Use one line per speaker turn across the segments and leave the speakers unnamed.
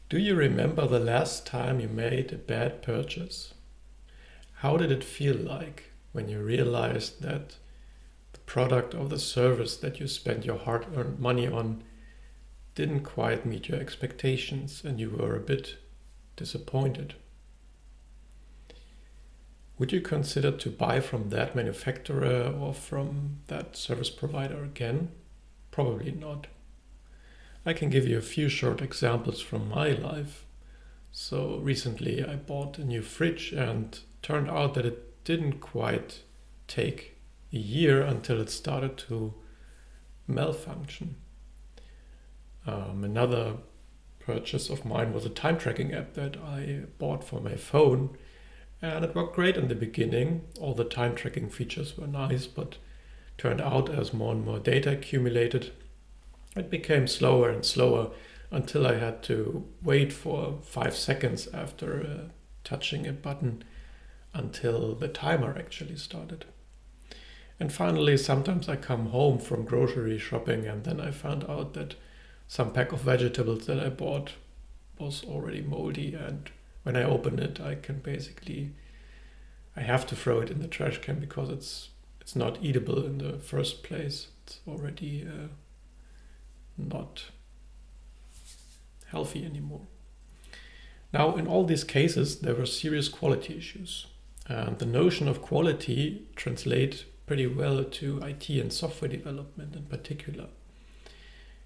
Do you remember the last time you made a bad purchase? How did it feel like when you realized that the product or the service that you spent your hard-earned money on didn't quite meet your expectations and you were a bit disappointed? Would you consider to buy from that manufacturer or from that service provider again? Probably not. I can give you a few short examples from my life. So recently I bought a new fridge and turned out that it didn't quite take a year until it started to malfunction. Another purchase of mine was a time tracking app that I bought for my phone, and it worked great in the beginning. All the time tracking features were nice, but turned out as more and more data accumulated, it became slower and slower until I had to wait for 5 seconds after touching a button until the timer actually started. And finally, sometimes I come home from grocery shopping and then I found out that some pack of vegetables that I bought was already moldy, and when I open it, I have to throw it in the trash can because it's not eatable in the first place. It's already not healthy anymore. Now, in all these cases, there were serious quality issues. And the notion of quality translates pretty well to IT and software development in particular.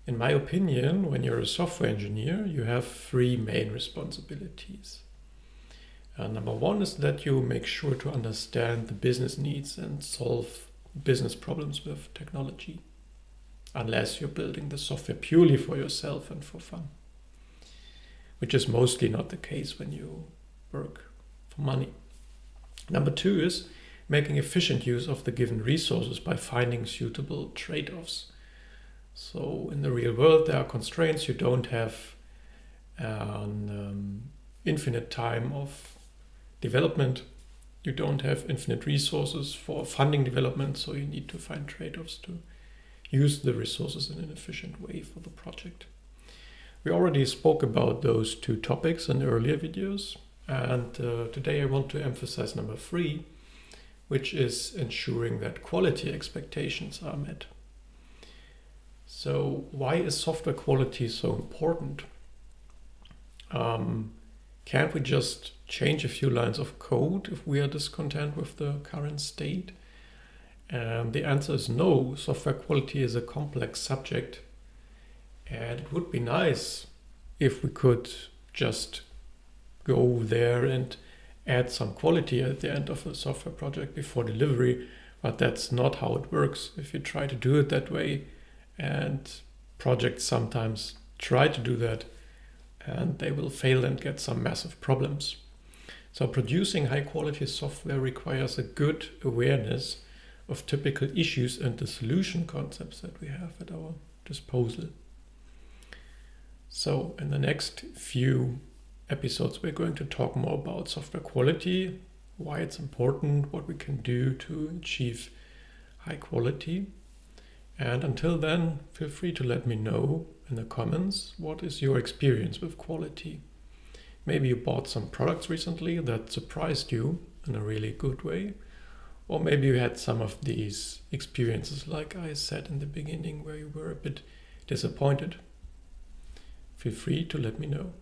In my opinion, when you're a software engineer, you have three main responsibilities. Number one is that you make sure to understand the business needs and solve business problems with technology, unless you're building the software purely for yourself and for fun, which is mostly not the case when you work for money. Number two is making efficient use of the given resources by finding suitable trade-offs. So in the real world, there are constraints. You don't have an infinite time of development. You don't have infinite resources for funding development, so you need to find trade-offs to use the resources in an efficient way for the project. We already spoke about those two topics in earlier videos, and today I want to emphasize number three, which is ensuring that quality expectations are met. So why is software quality so important? Can't we just change a few lines of code if we are discontent with the current state? And the answer is no. Software quality is a complex subject, and it would be nice if we could just go there and add some quality at the end of a software project before delivery, but that's not how it works. If you try to do it that way, and projects sometimes try to do that, and they will fail and get some massive problems. So producing high quality software requires a good awareness of typical issues and the solution concepts that we have at our disposal. So in the next few episodes, we're going to talk more about software quality, why it's important, what we can do to achieve high quality. And until then, feel free to let me know in the comments, what is your experience with quality? Maybe you bought some products recently that surprised you in a really good way. Or maybe you had some of these experiences, like I said in the beginning, where you were a bit disappointed. Feel free to let me know.